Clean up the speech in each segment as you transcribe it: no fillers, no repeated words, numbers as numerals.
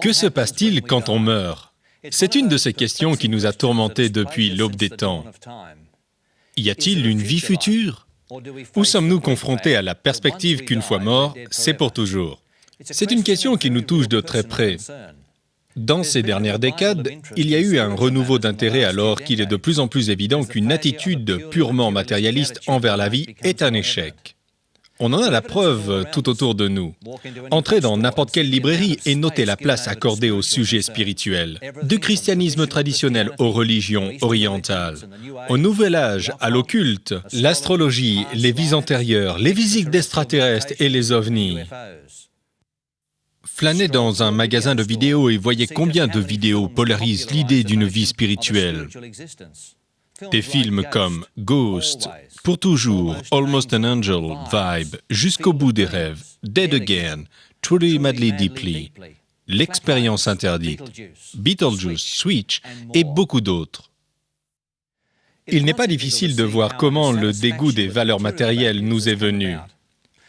Que se passe-t-il quand on meurt? C'est une de ces questions qui nous a tourmentés depuis l'aube des temps. Y a-t-il une vie future? Ou sommes-nous confrontés à la perspective qu'une fois mort, c'est pour toujours? C'est une question qui nous touche de très près. Dans ces dernières décades, il y a eu un renouveau d'intérêt alors qu'il est de plus en plus évident qu'une attitude purement matérialiste envers la vie est un échec. On en a la preuve tout autour de nous. Entrez dans n'importe quelle librairie et notez la place accordée au sujet spirituel. Du christianisme traditionnel aux religions orientales, au Nouvel Âge, à l'occulte, l'astrologie, les vies antérieures, les visites d'extraterrestres et les ovnis. Flânez dans un magasin de vidéos et voyez combien de vidéos polarisent l'idée d'une vie spirituelle. Des films comme Ghost, Pour toujours, Almost an Angel, Vibe, Jusqu'au bout des rêves, Dead Again, Truly Madly Deeply, L'expérience interdite, Beetlejuice, Switch et beaucoup d'autres. Il n'est pas difficile de voir comment le dégoût des valeurs matérielles nous est venu.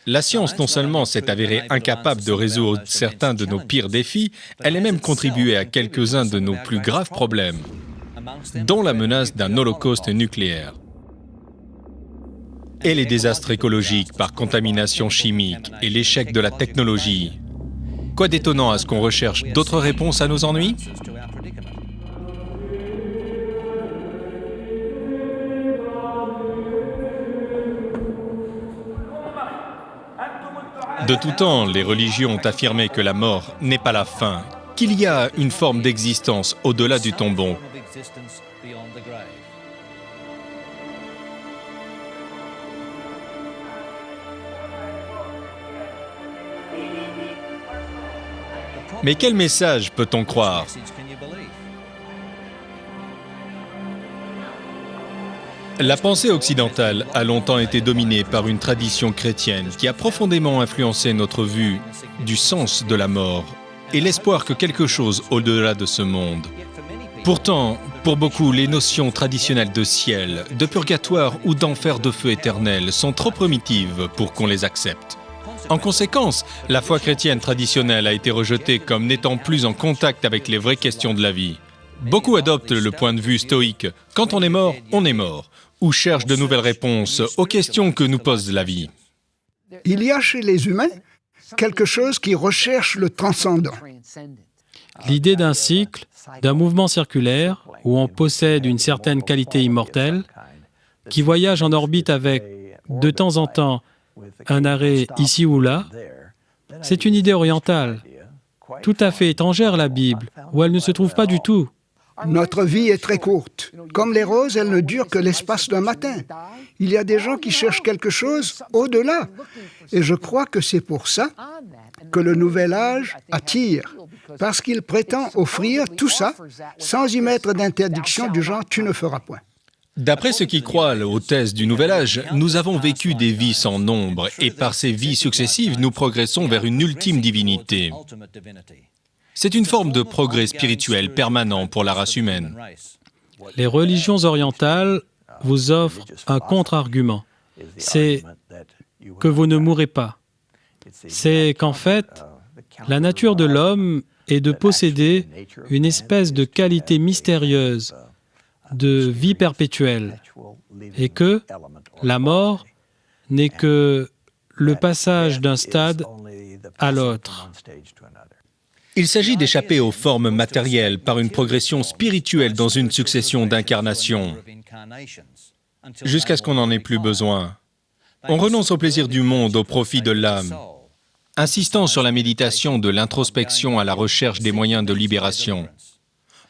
La science non seulement s'est avérée incapable de résoudre certains de nos pires défis, elle a même contribué à quelques-uns de nos plus graves problèmes, dont la menace d'un holocauste nucléaire. Et les désastres écologiques par contamination chimique et l'échec de la technologie. Quoi d'étonnant à ce qu'on recherche d'autres réponses à nos ennuis? De tout temps, les religions ont affirmé que la mort n'est pas la fin, qu'il y a une forme d'existence au-delà du tombeau. Mais quel message peut-on croire? La pensée occidentale a longtemps été dominée par une tradition chrétienne qui a profondément influencé notre vue du sens de la mort et l'espoir que quelque chose au-delà de ce monde. Pourtant, pour beaucoup, les notions traditionnelles de ciel, de purgatoire ou d'enfer de feu éternel sont trop primitives pour qu'on les accepte. En conséquence, la foi chrétienne traditionnelle a été rejetée comme n'étant plus en contact avec les vraies questions de la vie. Beaucoup adoptent le point de vue stoïque « quand on est mort, ou cherchent de nouvelles réponses aux questions que nous pose la vie. Il y a chez les humains quelque chose qui recherche le transcendant. L'idée d'un cycle, d'un mouvement circulaire, où on possède une certaine qualité immortelle, qui voyage en orbite avec, de temps en temps, un arrêt ici ou là, c'est une idée orientale, tout à fait étrangère à la Bible, où elle ne se trouve pas du tout. Notre vie est très courte. Comme les roses, elle ne dure que l'espace d'un matin. Il y a des gens qui cherchent quelque chose au-delà. Et je crois que c'est pour ça que le Nouvel Âge attire, parce qu'il prétend offrir tout ça sans y mettre d'interdiction du genre « tu ne feras point ». D'après ceux qui croient aux thèses du Nouvel Âge, nous avons vécu des vies sans nombre et par ces vies successives, nous progressons vers une ultime divinité. C'est une forme de progrès spirituel permanent pour la race humaine. Les religions orientales vous offrent un contre-argument. C'est que vous ne mourrez pas. C'est qu'en fait, la nature de l'homme est de posséder une espèce de qualité mystérieuse, de vie perpétuelle, et que la mort n'est que le passage d'un stade à l'autre. Il s'agit d'échapper aux formes matérielles par une progression spirituelle dans une succession d'incarnations, jusqu'à ce qu'on n'en ait plus besoin. On renonce au plaisir du monde au profit de l'âme, insistant sur la méditation de l'introspection à la recherche des moyens de libération.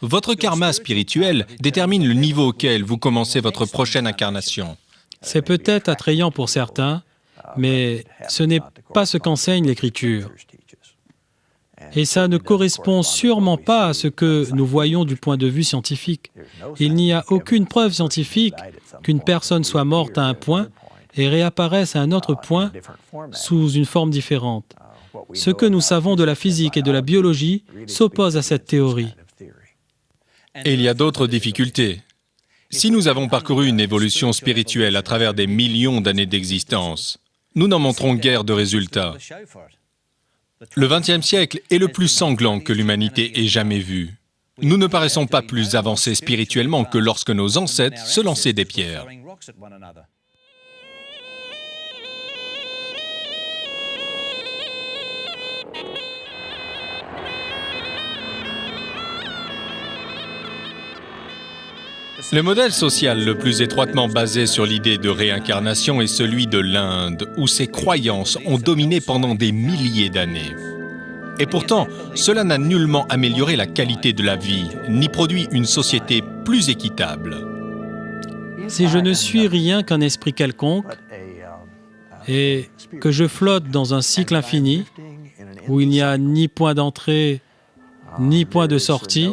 Votre karma spirituel détermine le niveau auquel vous commencez votre prochaine incarnation. C'est peut-être attrayant pour certains, mais ce n'est pas ce qu'enseigne l'Écriture. Et ça ne correspond sûrement pas à ce que nous voyons du point de vue scientifique. Il n'y a aucune preuve scientifique qu'une personne soit morte à un point et réapparaisse à un autre point sous une forme différente. Ce que nous savons de la physique et de la biologie s'oppose à cette théorie. Et il y a d'autres difficultés. Si nous avons parcouru une évolution spirituelle à travers des millions d'années d'existence, nous n'en montrons guère de résultats. Le XXe siècle est le plus sanglant que l'humanité ait jamais vu. Nous ne paraissons pas plus avancés spirituellement que lorsque nos ancêtres se lançaient des pierres. Le modèle social le plus étroitement basé sur l'idée de réincarnation est celui de l'Inde, où ces croyances ont dominé pendant des milliers d'années. Et pourtant, cela n'a nullement amélioré la qualité de la vie, ni produit une société plus équitable. Si je ne suis rien qu'un esprit quelconque et que je flotte dans un cycle infini où il n'y a ni point d'entrée ni point de sortie,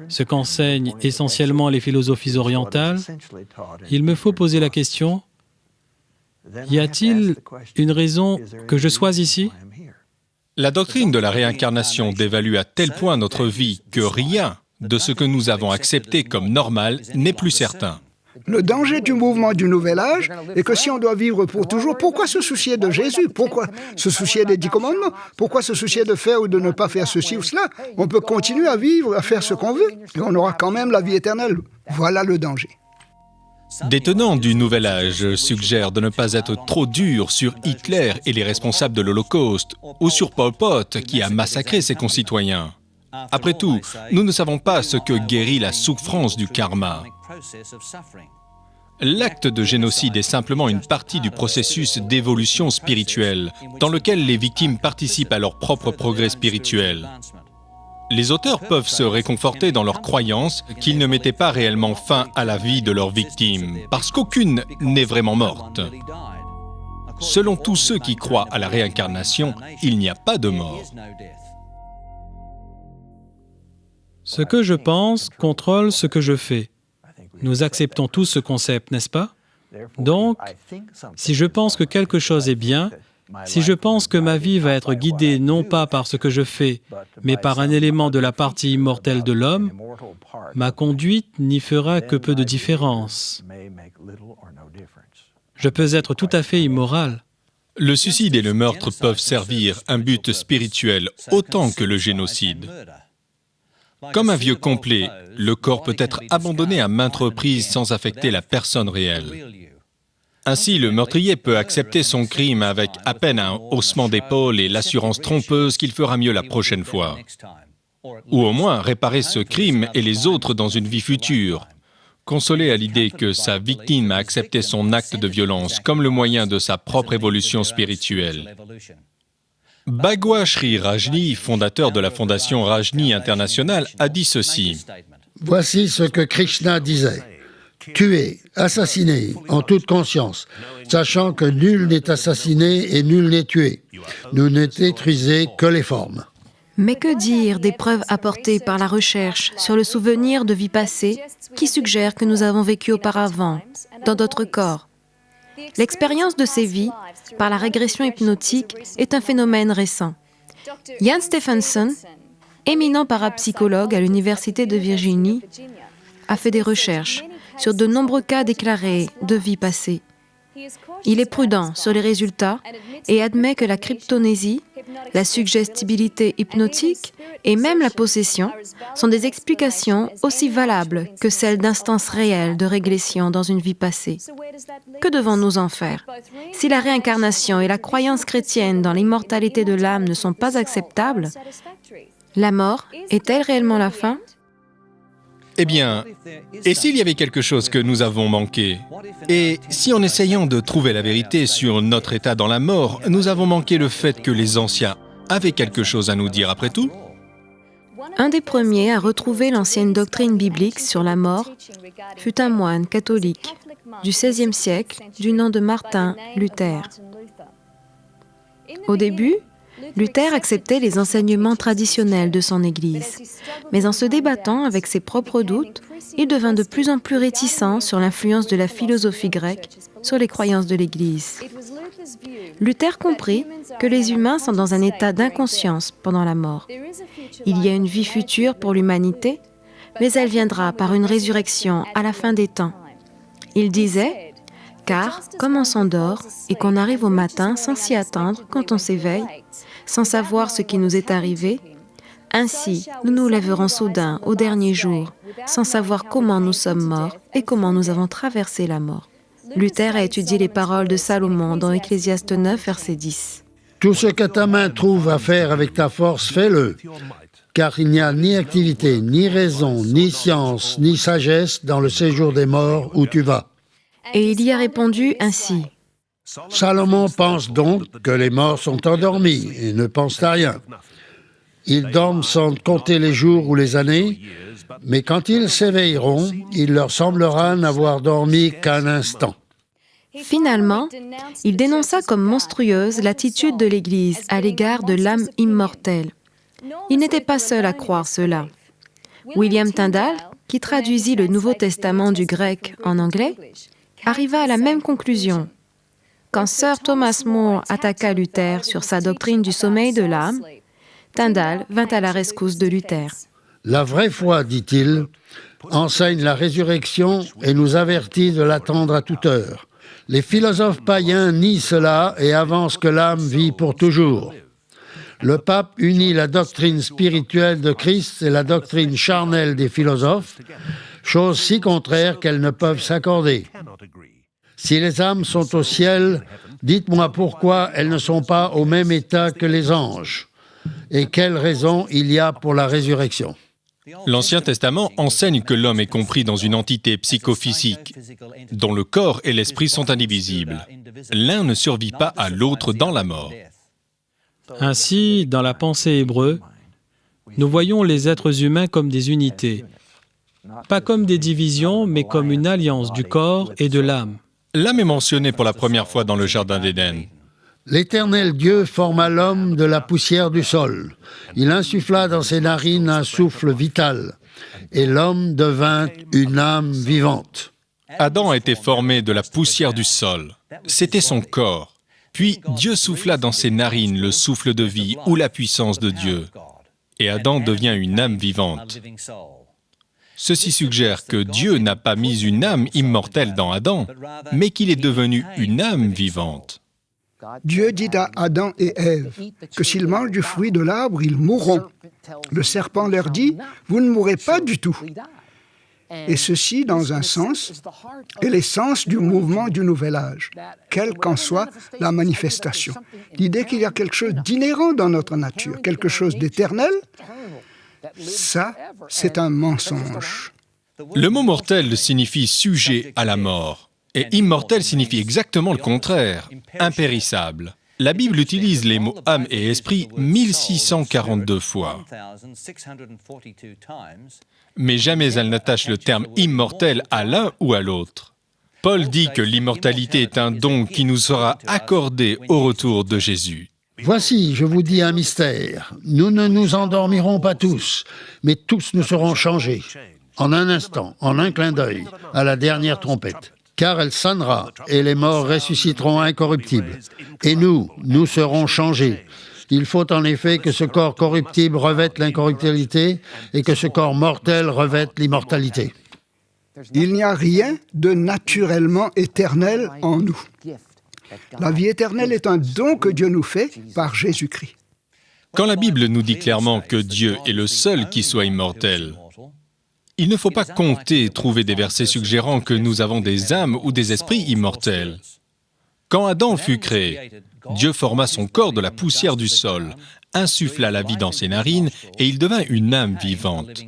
ce qu'enseignent essentiellement les philosophies orientales, il me faut poser la question, y a-t-il une raison que je sois ici ? La doctrine de la réincarnation dévalue à tel point notre vie que rien de ce que nous avons accepté comme normal n'est plus certain. Le danger du mouvement du Nouvel Âge est que si on doit vivre pour toujours, pourquoi se soucier de Jésus? Pourquoi se soucier des 10 commandements? Pourquoi se soucier de faire ou de ne pas faire ceci ou cela? On peut continuer à vivre, à faire ce qu'on veut, et on aura quand même la vie éternelle. Voilà le danger. Des tenants du Nouvel Âge suggèrent de ne pas être trop dur sur Hitler et les responsables de l'Holocauste, ou sur Pol Pot qui a massacré ses concitoyens. Après tout, nous ne savons pas ce que guérit la souffrance du karma. L'acte de génocide est simplement une partie du processus d'évolution spirituelle, dans lequel les victimes participent à leur propre progrès spirituel. Les auteurs peuvent se réconforter dans leur croyance qu'ils ne mettaient pas réellement fin à la vie de leurs victimes, parce qu'aucune n'est vraiment morte. Selon tous ceux qui croient à la réincarnation, il n'y a pas de mort. Ce que je pense contrôle ce que je fais. Nous acceptons tous ce concept, n'est-ce pas? Donc, si je pense que quelque chose est bien, si je pense que ma vie va être guidée non pas par ce que je fais, mais par un élément de la partie immortelle de l'homme, ma conduite n'y fera que peu de différence. Je peux être tout à fait immoral. Le suicide et le meurtre peuvent servir un but spirituel autant que le génocide. Comme un vieux complet, le corps peut être abandonné à maintes reprises sans affecter la personne réelle. Ainsi, le meurtrier peut accepter son crime avec à peine un haussement d'épaule et l'assurance trompeuse qu'il fera mieux la prochaine fois. Ou au moins réparer ce crime et les autres dans une vie future, consolé à l'idée que sa victime a accepté son acte de violence comme le moyen de sa propre évolution spirituelle. Bhagwan Shree Rajni, fondateur de la fondation Rajni International, a dit ceci. Voici ce que Krishna disait. Tuer, assassiner, en toute conscience, sachant que nul n'est assassiné et nul n'est tué. Nous ne détruisons que les formes. Mais que dire des preuves apportées par la recherche sur le souvenir de vie passée qui suggèrent que nous avons vécu auparavant, dans d'autres corps? L'expérience de ces vies, par la régression hypnotique, est un phénomène récent. Ian Stephenson, éminent parapsychologue à l'Université de Virginie, a fait des recherches sur de nombreux cas déclarés de vie passée. Il est prudent sur les résultats et admet que la cryptonésie, la suggestibilité hypnotique et même la possession sont des explications aussi valables que celles d'instances réelles de régression dans une vie passée. Que devons-nous en faire? Si la réincarnation et la croyance chrétienne dans l'immortalité de l'âme ne sont pas acceptables, la mort est-elle réellement la fin? Eh bien, et s'il y avait quelque chose que nous avons manqué? Et si en essayant de trouver la vérité sur notre état dans la mort, nous avons manqué le fait que les anciens avaient quelque chose à nous dire après tout? Un des premiers à retrouver l'ancienne doctrine biblique sur la mort fut un moine catholique du XVIe siècle du nom de Martin Luther. Au début, Luther acceptait les enseignements traditionnels de son Église, mais en se débattant avec ses propres doutes, il devint de plus en plus réticent sur l'influence de la philosophie grecque sur les croyances de l'Église. Luther comprit que les humains sont dans un état d'inconscience pendant la mort. Il y a une vie future pour l'humanité, mais elle viendra par une résurrection à la fin des temps. Il disait Car, comme on s'endort et qu'on arrive au matin sans s'y attendre quand on s'éveille, sans savoir ce qui nous est arrivé, ainsi nous nous lèverons soudain au dernier jour, sans savoir comment nous sommes morts et comment nous avons traversé la mort. Luther a étudié les paroles de Salomon dans Ecclésiaste 9, verset 10. Tout ce que ta main trouve à faire avec ta force, fais-le. Car il n'y a ni activité, ni raison, ni science, ni sagesse dans le séjour des morts où tu vas. Et il y a répondu ainsi. Salomon pense donc que les morts sont endormis et ne pensent à rien. Ils dorment sans compter les jours ou les années, mais quand ils s'éveilleront, il leur semblera n'avoir dormi qu'un instant. Finalement, il dénonça comme monstrueuse l'attitude de l'Église à l'égard de l'âme immortelle. Il n'était pas seul à croire cela. William Tyndale, qui traduisit le Nouveau Testament du grec en anglais, arriva à la même conclusion. Quand Sir Thomas More attaqua Luther sur sa doctrine du sommeil de l'âme, Tyndale vint à la rescousse de Luther. La vraie foi, dit-il, enseigne la résurrection et nous avertit de l'attendre à toute heure. Les philosophes païens nient cela et avancent que l'âme vit pour toujours. Le pape unit la doctrine spirituelle de Christ et la doctrine charnelle des philosophes, choses si contraires qu'elles ne peuvent s'accorder. Si les âmes sont au ciel, dites-moi pourquoi elles ne sont pas au même état que les anges, et quelle raison il y a pour la résurrection. L'Ancien Testament enseigne que l'homme est compris dans une entité psychophysique, dont le corps et l'esprit sont indivisibles. L'un ne survit pas à l'autre dans la mort. Ainsi, dans la pensée hébreu, nous voyons les êtres humains comme des unités, pas comme des divisions, mais comme une alliance du corps et de l'âme. L'âme est mentionnée pour la première fois dans le Jardin d'Éden. L'Éternel Dieu forma l'homme de la poussière du sol. Il insuffla dans ses narines un souffle vital, et l'homme devint une âme vivante. Adam a été formé de la poussière du sol. C'était son corps. Puis Dieu souffla dans ses narines le souffle de vie ou la puissance de Dieu. Et Adam devient une âme vivante. Ceci suggère que Dieu n'a pas mis une âme immortelle dans Adam, mais qu'il est devenu une âme vivante. Dieu dit à Adam et Ève que s'ils mangent du fruit de l'arbre, ils mourront. Le serpent leur dit, « Vous ne mourrez pas du tout ». Et ceci, dans un sens, est l'essence du mouvement du Nouvel Âge, quelle qu'en soit la manifestation. L'idée qu'il y a quelque chose d'inhérent dans notre nature, quelque chose d'éternel, ça, c'est un mensonge. Le mot mortel signifie sujet à la mort, et immortel signifie exactement le contraire, impérissable. La Bible utilise les mots âme et esprit 1642 fois. Mais jamais elle n'attache le terme immortel à l'un ou à l'autre. Paul dit que l'immortalité est un don qui nous sera accordé au retour de Jésus. Voici, je vous dis un mystère. Nous ne nous endormirons pas tous, mais tous nous serons changés. En un instant, en un clin d'œil, à la dernière trompette. Car elle sonnera, et les morts ressusciteront incorruptibles. Et nous serons changés. Il faut en effet que ce corps corruptible revête l'incorruptibilité et que ce corps mortel revête l'immortalité. Il n'y a rien de naturellement éternel en nous. La vie éternelle est un don que Dieu nous fait par Jésus-Christ. Quand la Bible nous dit clairement que Dieu est le seul qui soit immortel, il ne faut pas compter et trouver des versets suggérant que nous avons des âmes ou des esprits immortels. Quand Adam fut créé, Dieu forma son corps de la poussière du sol, insuffla la vie dans ses narines et il devint une âme vivante.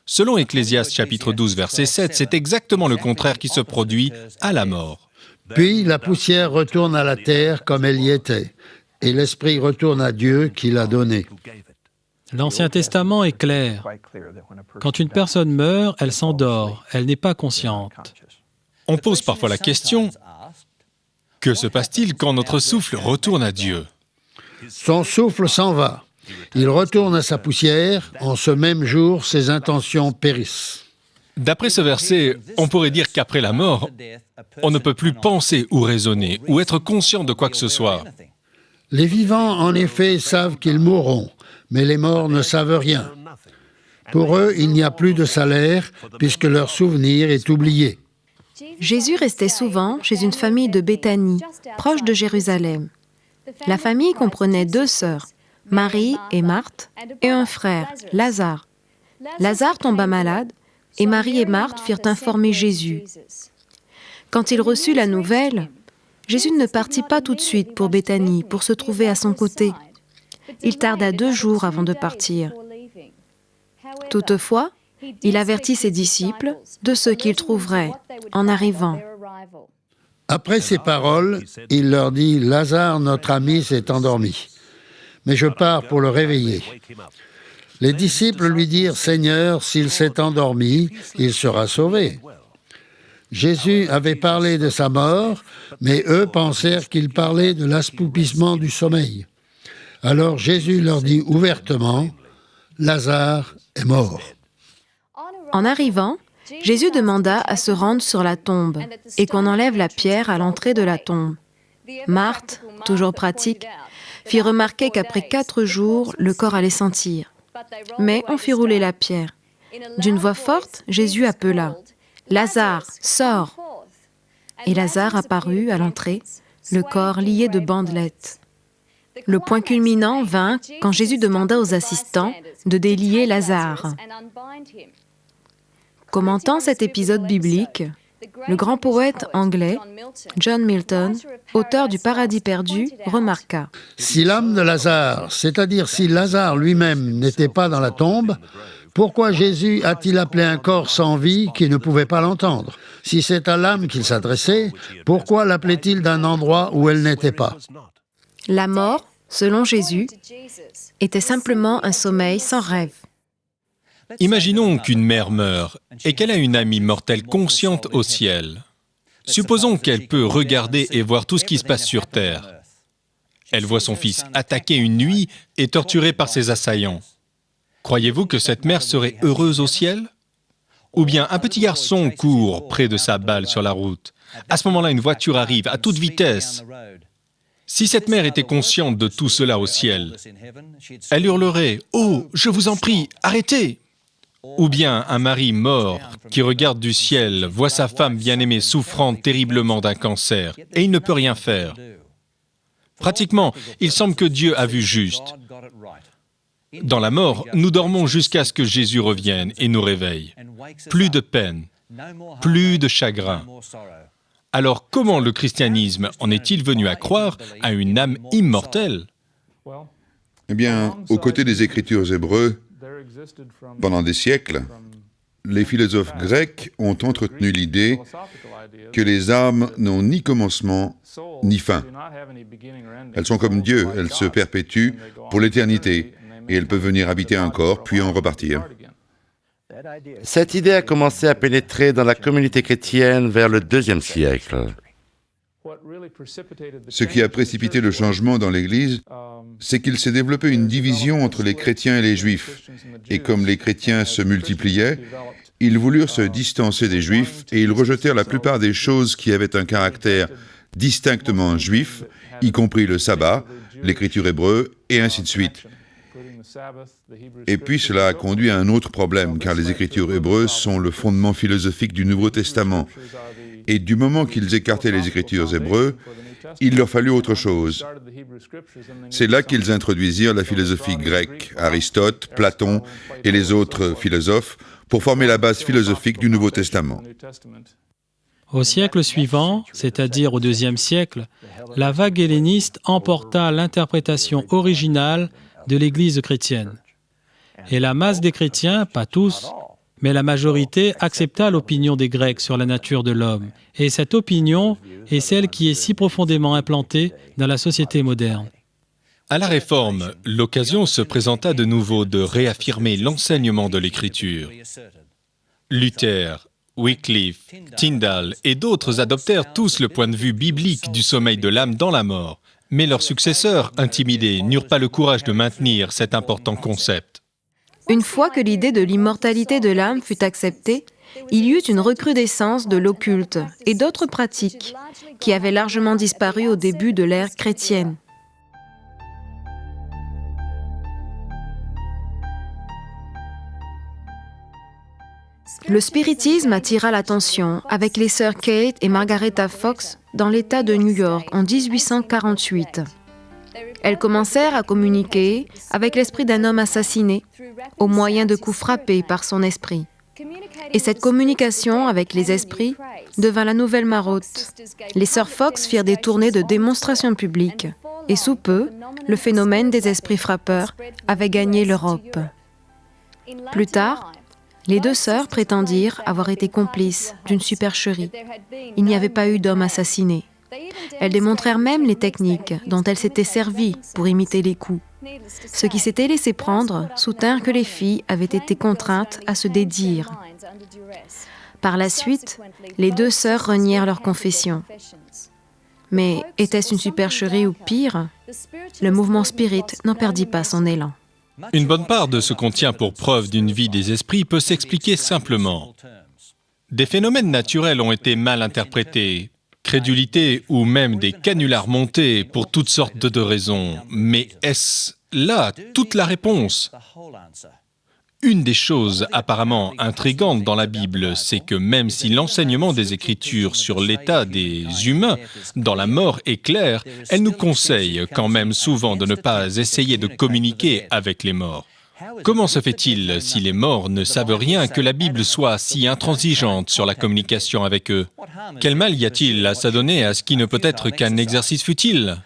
Selon Ecclésiaste chapitre 12, verset 7, c'est exactement le contraire qui se produit à la mort. Puis la poussière retourne à la terre comme elle y était, et l'esprit retourne à Dieu qui l'a donné. L'Ancien Testament est clair. Quand une personne meurt, elle s'endort, elle n'est pas consciente. On pose parfois la question, que se passe-t-il quand notre souffle retourne à Dieu? Son souffle s'en va. Il retourne à sa poussière. En ce même jour, ses intentions périssent. D'après ce verset, on pourrait dire qu'après la mort, on ne peut plus penser ou raisonner ou être conscient de quoi que ce soit. Les vivants, en effet, savent qu'ils mourront, mais les morts ne savent rien. Pour eux, il n'y a plus de salaire, puisque leur souvenir est oublié. Jésus restait souvent chez une famille de Béthanie, proche de Jérusalem. La famille comprenait 2 sœurs, Marie et Marthe, et un frère, Lazare. Lazare tomba malade, et Marie et Marthe firent informer Jésus. Quand il reçut la nouvelle, Jésus ne partit pas tout de suite pour Béthanie, pour se trouver à son côté. Il tarda 2 jours avant de partir. Toutefois, il avertit ses disciples de ce qu'ils trouveraient en arrivant. Après ces paroles, il leur dit, « Lazare, notre ami, s'est endormi, mais je pars pour le réveiller. » Les disciples lui dirent, « Seigneur, s'il s'est endormi, il sera sauvé. » Jésus avait parlé de sa mort, mais eux pensèrent qu'il parlait de l'assoupissement du sommeil. Alors Jésus leur dit ouvertement, « Lazare est mort. » En arrivant, Jésus demanda à se rendre sur la tombe et qu'on enlève la pierre à l'entrée de la tombe. Marthe, toujours pratique, fit remarquer qu'après 4 jours, le corps allait sentir. Mais on fit rouler la pierre. D'une voix forte, Jésus appela « Lazare, sors !» Et Lazare apparut à l'entrée, le corps lié de bandelettes. Le point culminant vint quand Jésus demanda aux assistants de délier Lazare. Commentant cet épisode biblique, le grand poète anglais John Milton, auteur du Paradis perdu, remarqua « Si l'âme de Lazare, c'est-à-dire si Lazare lui-même n'était pas dans la tombe, pourquoi Jésus a-t-il appelé un corps sans vie qui ne pouvait pas l'entendre? Si c'est à l'âme qu'il s'adressait, pourquoi l'appelait-il d'un endroit où elle n'était pas? » La mort, selon Jésus, était simplement un sommeil sans rêve. Imaginons qu'une mère meurt et qu'elle a une amie mortelle consciente au ciel. Supposons qu'elle peut regarder et voir tout ce qui se passe sur Terre. Elle voit son fils attaqué une nuit et torturé par ses assaillants. Croyez-vous que cette mère serait heureuse au ciel? Ou bien un petit garçon court près de sa balle sur la route. À ce moment-là, une voiture arrive à toute vitesse. Si cette mère était consciente de tout cela au ciel, elle hurlerait « Oh, je vous en prie, arrêtez !» Ou bien un mari mort qui regarde du ciel, voit sa femme bien-aimée souffrant terriblement d'un cancer et il ne peut rien faire. Pratiquement, il semble que Dieu a vu juste. Dans la mort, nous dormons jusqu'à ce que Jésus revienne et nous réveille. Plus de peine, plus de chagrin. Alors comment le christianisme en est-il venu à croire à une âme immortelle? Eh bien, aux côtés des Écritures hébreux, pendant des siècles, les philosophes grecs ont entretenu l'idée que les âmes n'ont ni commencement ni fin. Elles sont comme Dieu, elles se perpétuent pour l'éternité et elles peuvent venir habiter un corps puis en repartir. Cette idée a commencé à pénétrer dans la communauté chrétienne vers le IIe siècle. Ce qui a précipité le changement dans l'Église, c'est qu'il s'est développé une division entre les chrétiens et les juifs. Et comme les chrétiens se multipliaient, ils voulurent se distancer des juifs et ils rejetèrent la plupart des choses qui avaient un caractère distinctement juif, y compris le sabbat, l'écriture hébreu, et ainsi de suite. Et puis cela a conduit à un autre problème, car les écritures hébreues sont le fondement philosophique du Nouveau Testament. Et du moment qu'ils écartaient les écritures hébreues, il leur fallut autre chose. C'est là qu'ils introduisirent la philosophie grecque, Aristote, Platon et les autres philosophes, pour former la base philosophique du Nouveau Testament. Au siècle suivant, c'est-à-dire au IIe siècle, la vague helléniste emporta l'interprétation originale de l'Église chrétienne. Et la masse des chrétiens, pas tous, mais la majorité accepta l'opinion des Grecs sur la nature de l'homme. Et cette opinion est celle qui est si profondément implantée dans la société moderne. À la Réforme, l'occasion se présenta de nouveau de réaffirmer l'enseignement de l'Écriture. Luther, Wycliffe, Tyndale et d'autres adoptèrent tous le point de vue biblique du sommeil de l'âme dans la mort, mais leurs successeurs, intimidés, n'eurent pas le courage de maintenir cet important concept. Une fois que l'idée de l'immortalité de l'âme fut acceptée, il y eut une recrudescence de l'occulte et d'autres pratiques qui avaient largement disparu au début de l'ère chrétienne. Le spiritisme attira l'attention avec les sœurs Kate et Margaretha Fox dans l'État de New York en 1848. Elles commencèrent à communiquer avec l'esprit d'un homme assassiné au moyen de coups frappés par son esprit. Et cette communication avec les esprits devint la nouvelle marotte. Les sœurs Fox firent des tournées de démonstrations publiques et sous peu, le phénomène des esprits frappeurs avait gagné l'Europe. Plus tard, les deux sœurs prétendirent avoir été complices d'une supercherie. Il n'y avait pas eu d'homme assassiné. Elles démontrèrent même les techniques dont elles s'étaient servies pour imiter les coups. Ceux qui s'étaient laissés prendre soutinrent que les filles avaient été contraintes à se dédire. Par la suite, les deux sœurs renièrent leur confession. Mais était-ce une supercherie ou pire? Le mouvement spirit n'en perdit pas son élan. Une bonne part de ce qu'on tient pour preuve d'une vie des esprits peut s'expliquer simplement. Des phénomènes naturels ont été mal interprétés, crédulité ou même des canulars montés pour toutes sortes de raisons. Mais est-ce là toute la réponse? Une des choses apparemment intrigantes dans la Bible, c'est que même si l'enseignement des Écritures sur l'état des humains dans la mort est clair, elle nous conseille quand même souvent de ne pas essayer de communiquer avec les morts. Comment se fait-il, si les morts ne savent rien, que la Bible soit si intransigeante sur la communication avec eux? Quel mal y a-t-il à s'adonner à ce qui ne peut être qu'un exercice futile?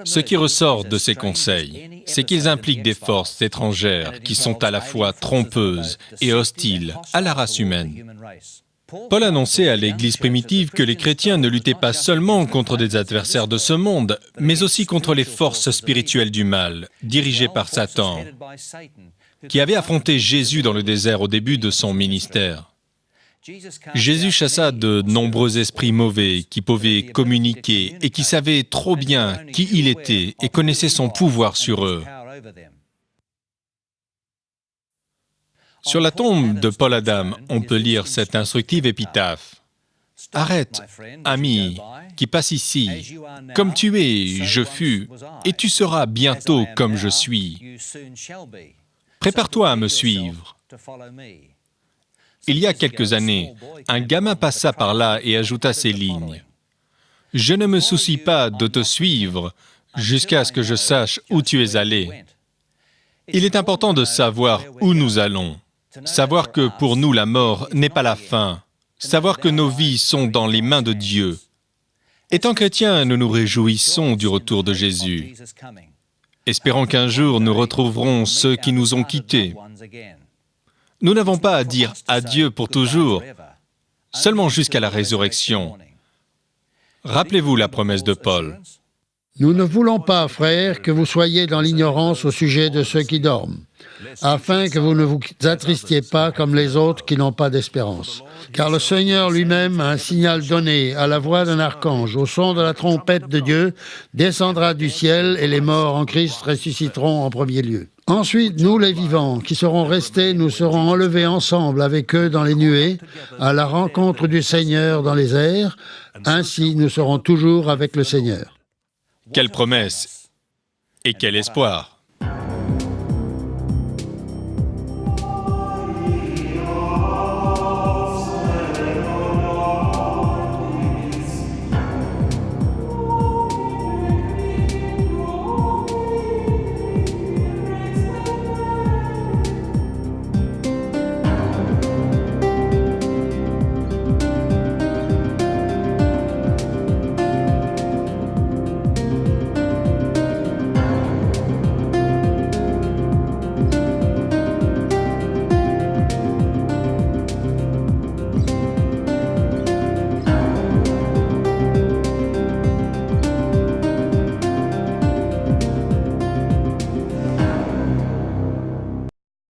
Ce qui ressort de ces conseils, c'est qu'ils impliquent des forces étrangères qui sont à la fois trompeuses et hostiles à la race humaine. Paul annonçait à l'Église primitive que les chrétiens ne luttaient pas seulement contre des adversaires de ce monde, mais aussi contre les forces spirituelles du mal, dirigées par Satan, qui avait affronté Jésus dans le désert au début de son ministère. Jésus chassa de nombreux esprits mauvais qui pouvaient communiquer et qui savaient trop bien qui il était et connaissaient son pouvoir sur eux. Sur la tombe de Paul Adam, on peut lire cette instructive épitaphe. « Arrête, ami, qui passe ici. Comme tu es, je fus, et tu seras bientôt comme je suis. Prépare-toi à me suivre. » Il y a quelques années, un gamin passa par là et ajouta ces lignes. « Je ne me soucie pas de te suivre jusqu'à ce que je sache où tu es allé. » Il est important de savoir où nous allons, savoir que pour nous la mort n'est pas la fin, savoir que nos vies sont dans les mains de Dieu. Étant chrétiens, nous nous réjouissons du retour de Jésus. Espérons qu'un jour nous retrouverons ceux qui nous ont quittés. Nous n'avons pas à dire adieu pour toujours, seulement jusqu'à la résurrection. Rappelez-vous la promesse de Paul. Nous ne voulons pas, frères, que vous soyez dans l'ignorance au sujet de ceux qui dorment, afin que vous ne vous attristiez pas comme les autres qui n'ont pas d'espérance. Car le Seigneur lui-même, a un signal donné à la voix d'un archange, au son de la trompette de Dieu, descendra du ciel et les morts en Christ ressusciteront en premier lieu. Ensuite, nous les vivants, qui serons restés, nous serons enlevés ensemble avec eux dans les nuées, à la rencontre du Seigneur dans les airs. Ainsi, nous serons toujours avec le Seigneur. Quelle promesse et quel espoir!